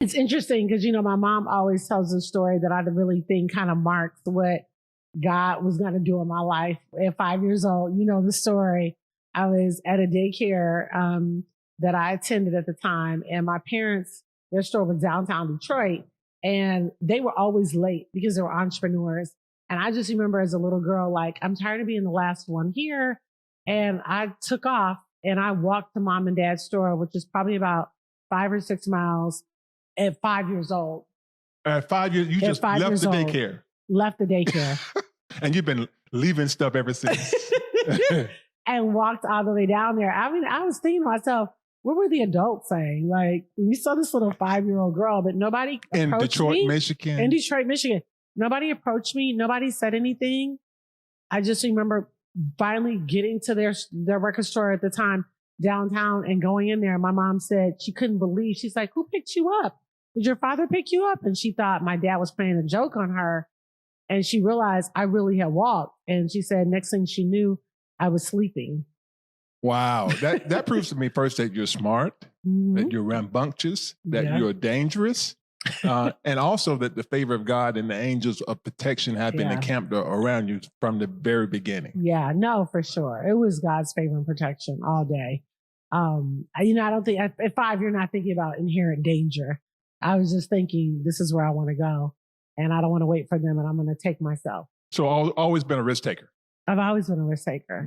It's interesting because, my mom always tells a story that I really think kind of marks what God was going to do in my life. At 5 years old, you know the story. I was at a daycare that I attended at the time, and my parents, their store was downtown Detroit, and they were always late because they were entrepreneurs. And I just remember as a little girl, like, I'm tired of being the last one here. And I took off and I walked to mom and dad's store, which is probably about 5 or 6 miles at 5 years old. At 5 years, you just left the daycare. Left the daycare. And you've been leaving stuff ever since. And walked all the way down there. I mean, I was thinking to myself, what were the adults saying? Like, we saw this little 5-year-old girl, but nobody in Detroit, Michigan. In Detroit, Michigan. Nobody approached me. Nobody said anything. I just remember finally getting to their record store at the time downtown and going in there. My mom said she couldn't believe. She's like, who picked you up? Did your father pick you up? And she thought my dad was playing a joke on her. And she realized I really had walked. And she said, next thing she knew, I was sleeping. Wow. That proves to me first that you're smart, that you're rambunctious, that you're dangerous, and also that the favor of God and the angels of protection have been encamped around you from the very beginning. Yeah, no, for sure. It was God's favor and protection all day. I don't think at 5, you're not thinking about inherent danger. I was just thinking, this is where I want to go, and I don't want to wait for them, and I'm going to take myself. So always been a risk taker. I've always been a risk taker.